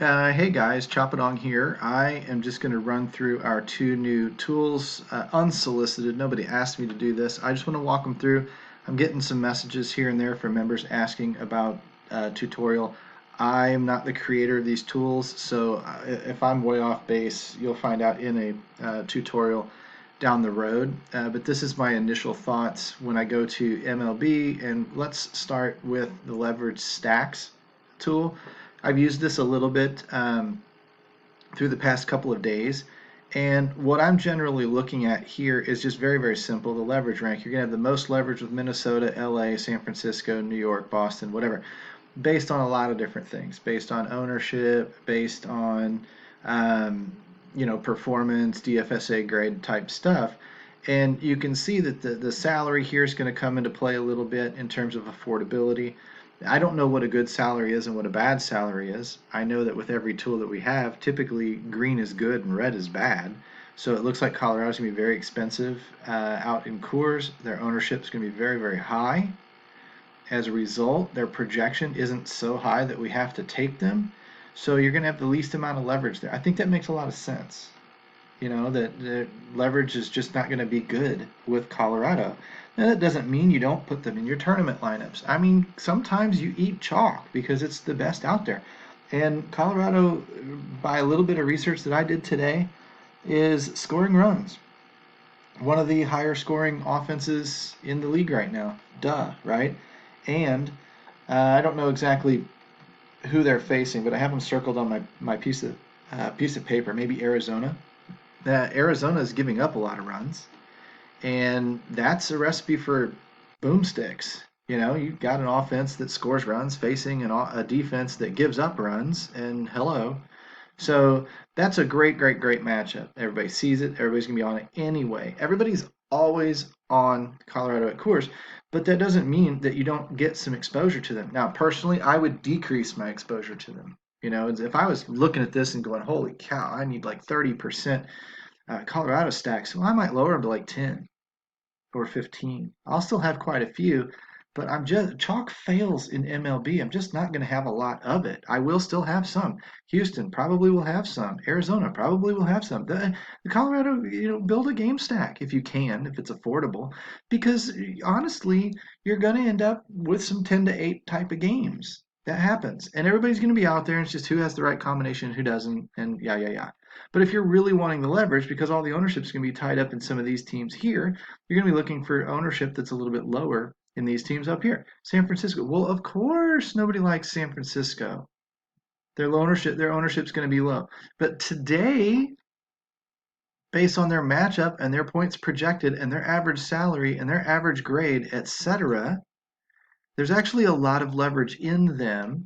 Hey guys, Choppadong here. I am just going to run through our two new tools, unsolicited. Nobody asked me to do this. I just want to walk them through. I'm getting some messages here and there from members asking about tutorial. I am not the creator of these tools, so if I'm way off base, you'll find out in a tutorial down the road. But this is my initial thoughts when I go to MLB, and let's start with the Leverage Stacks tool. I've used this a little bit through the past couple of days. And what I'm generally looking at here is just very, very simple. The leverage rank. You're going to have the most leverage with Minnesota, LA, San Francisco, New York, Boston, whatever, based on a lot of different things, based on ownership, based on, performance, DFSA grade type stuff. And you can see that the salary here is going to come into play a little bit in terms of affordability. I don't know what a good salary is and what a bad salary is. I know that with every tool that we have, typically green is good and red is bad. So it looks like Colorado's going to be very expensive out in Coors. Their ownership is going to be very, very high. As a result, their projection isn't so high that we have to take them. So you're going to have the least amount of leverage there. I think that makes a lot of sense. That the leverage is just not going to be good with Colorado. Now, that doesn't mean you don't put them in your tournament lineups. I mean, sometimes you eat chalk because it's the best out there. And Colorado, by a little bit of research that I did today, is scoring runs. One of the higher scoring offenses in the league right now. Duh, right? And I don't know exactly who they're facing, but I have them circled on my piece of paper. Maybe Arizona. Arizona is giving up a lot of runs, and that's a recipe for boomsticks. You've got an offense that scores runs facing a defense that gives up runs, and hello. So that's a great, great, great matchup. Everybody sees it. Everybody's going to be on it anyway. Everybody's always on Colorado at Coors, but that doesn't mean that you don't get some exposure to them. Now, personally, I would decrease my exposure to them. If I was looking at this and going, holy cow, I need like 30% Colorado stacks, well, I might lower them to like 10 or 15. I'll still have quite a few, but chalk fails in MLB. I'm just not going to have a lot of it. I will still have some. Houston probably will have some. Arizona probably will have some. The Colorado, build a game stack if you can, if it's affordable, because honestly, you're going to end up with some 10 to 8 type of games. That happens, and everybody's going to be out there. And it's just who has the right combination, who doesn't, and yeah, yeah, yeah. But if you're really wanting the leverage, because all the ownership is going to be tied up in some of these teams here, you're going to be looking for ownership that's a little bit lower in these teams up here. San Francisco. Well, of course, nobody likes San Francisco. Their ownership's going to be low. But today, based on their matchup and their points projected and their average salary and their average grade, etc., there's actually a lot of leverage in them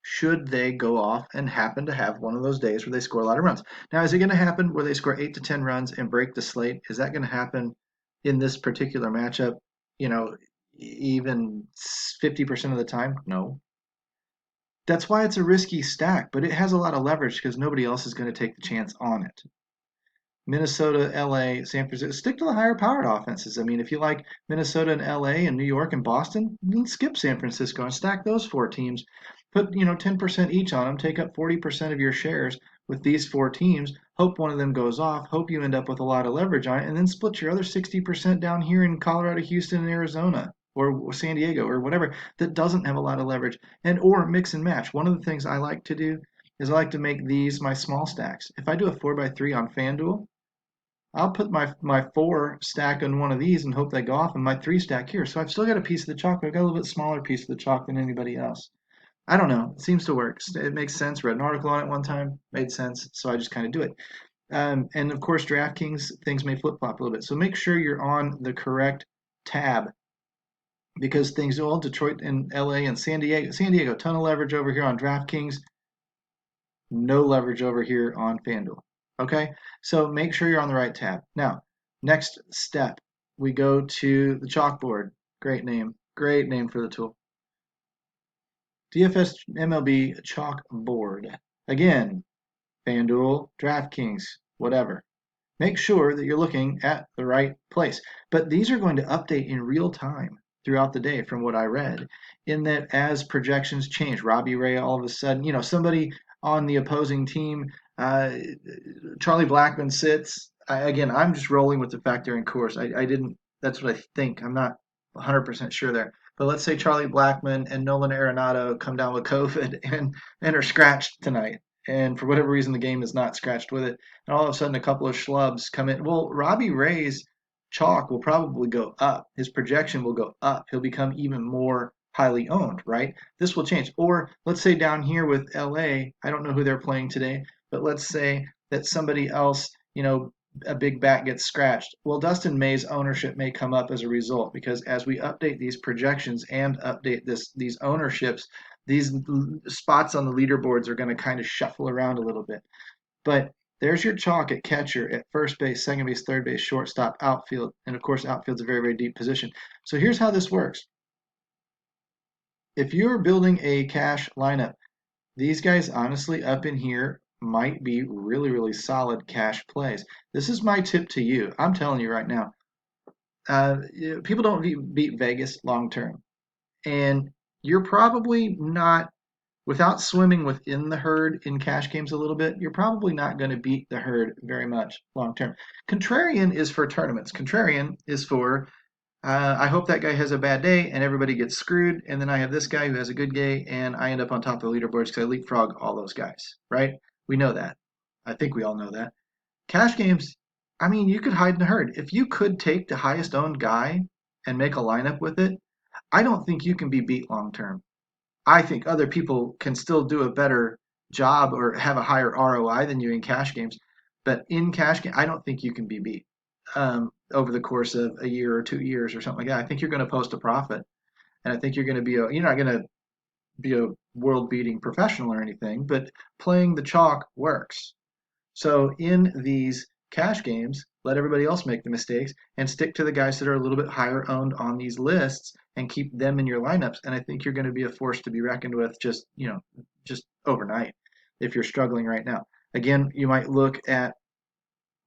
should they go off and happen to have one of those days where they score a lot of runs. Now, is it going to happen where they score 8 to 10 runs and break the slate? Is that going to happen in this particular matchup, even 50% of the time? No. That's why it's a risky stack, but it has a lot of leverage because nobody else is going to take the chance on it. Minnesota, LA, San Francisco, stick to the higher powered offenses. I mean, if you like Minnesota and LA and New York and Boston, then skip San Francisco and stack those four teams. Put, 10% each on them, take up 40% of your shares with these four teams. Hope one of them goes off. Hope you end up with a lot of leverage on it, and then split your other 60% down here in Colorado, Houston, and Arizona, or San Diego, or whatever that doesn't have a lot of leverage, and or mix and match. One of the things I like to do is I like to make these my small stacks. If I do a 4x3 on FanDuel, I'll put my 4 stack on one of these and hope they go off, and my 3 stack here. So I've still got a piece of the chalk, but I've got a little bit smaller piece of the chalk than anybody else. I don't know. It seems to work. It makes sense. Read an article on it one time, made sense, so I just kind of do it. And of course, DraftKings, things may flip flop a little bit. So make sure you're on the correct tab because things, well, Detroit and LA and San Diego, ton of leverage over here on DraftKings, no leverage over here on FanDuel. Okay, so make sure you're on the right tab. Now, next step, we go to the chalkboard. Great name for the tool. DFS MLB Chalkboard. Again, FanDuel, DraftKings, whatever. Make sure that you're looking at the right place. But these are going to update in real time throughout the day from what I read, in that as projections change, Robbie Ray all of a sudden, somebody on the opposing team. Charlie Blackmon sits. Again, I'm just rolling with the fact they're in course. I didn't. That's what I think. I'm not 100% sure there. But let's say Charlie Blackmon and Nolan Arenado come down with COVID and are scratched tonight. And for whatever reason, the game is not scratched with it. And all of a sudden, a couple of schlubs come in. Well, Robbie Ray's chalk will probably go up. His projection will go up. He'll become even more highly owned, right? This will change. Or let's say down here with LA, I don't know who they're playing today, but let's say that somebody else, a big bat gets scratched. Well, Dustin May's ownership may come up as a result because as we update these projections and update these ownerships, these spots on the leaderboards are going to kind of shuffle around a little bit. But there's your chalk at catcher, at first base, second base, third base, shortstop, outfield, and of course, outfield's a very, very deep position. So here's how this works. If you're building a cash lineup, these guys honestly up in here might be really, really solid cash plays. This is my tip to you. I'm telling you right now. People don't beat Vegas long term. And you're probably not, without swimming within the herd in cash games a little bit, you're probably not going to beat the herd very much long term. Contrarian is for tournaments. Contrarian is for I hope that guy has a bad day and everybody gets screwed. And then I have this guy who has a good day and I end up on top of the leaderboards because I leapfrog all those guys, right? We know that. I think we all know that. Cash games, I mean, you could hide in the herd. If you could take the highest owned guy and make a lineup with it, I don't think you can be beat long term. I think other people can still do a better job or have a higher ROI than you in cash games. But in cash game, I don't think you can be beat over the course of a year or 2 years or something like that. I think you're going to post a profit, and I think you're going to be you're not going to be a world-beating professional or anything, but playing the chalk works. So in these cash games, let everybody else make the mistakes and stick to the guys that are a little bit higher owned on these lists and keep them in your lineups. And I think you're going to be a force to be reckoned with just overnight if you're struggling right now. Again, you might look at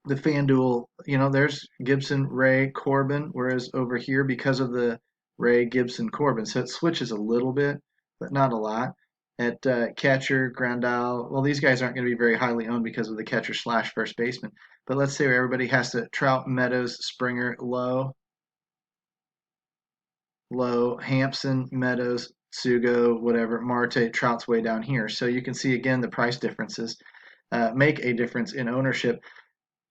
the FanDuel, there's Gibson, Ray, Corbin, whereas over here, because of the Ray, Gibson, Corbin, so it switches a little bit, but not a lot. At catcher, Grandal, well, these guys aren't going to be very highly owned because of the catcher / first baseman. But let's say everybody has to Trout, Meadows, Springer, Lowe, Hampson, Meadows, Sugo, whatever, Marte, Trout's way down here. So you can see again the price differences make a difference in ownership.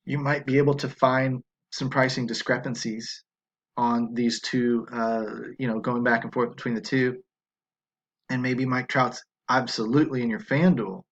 You might be able to find some pricing discrepancies on these two, going back and forth between the two. And maybe Mike Trout's absolutely in your FanDuel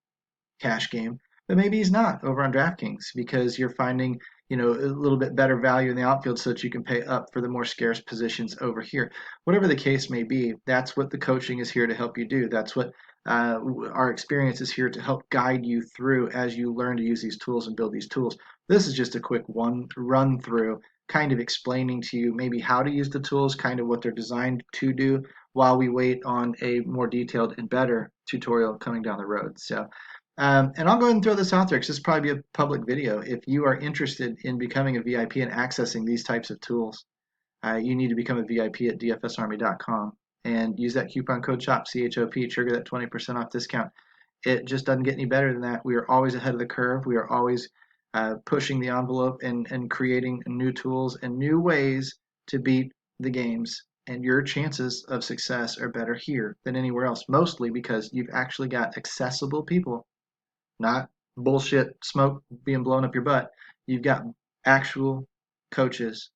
cash game, but maybe he's not over on DraftKings because you're finding, a little bit better value in the outfield so that you can pay up for the more scarce positions over here. Whatever the case may be, that's what the coaching is here to help you do. That's what our experience is here to help guide you through as you learn to use these tools and build these tools. This is just a quick one run through, kind of explaining to you maybe how to use the tools, kind of what they're designed to do, while we wait on a more detailed and better tutorial coming down the road. So, and I'll go ahead and throw this out there because this will probably be a public video. If you are interested in becoming a VIP and accessing these types of tools, you need to become a VIP at dfsarmy.com and use that coupon code CHOP, CHOP, trigger that 20% off discount. It just doesn't get any better than that. We are always ahead of the curve. We are always pushing the envelope and creating new tools and new ways to beat the games. And your chances of success are better here than anywhere else, mostly because you've actually got accessible people, not bullshit smoke being blown up your butt. You've got actual coaches,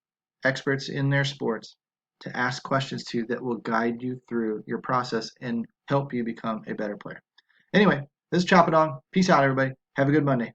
experts in their sports to ask questions to that will guide you through your process and help you become a better player. Anyway, this is Chop It On. Peace out, everybody. Have a good Monday.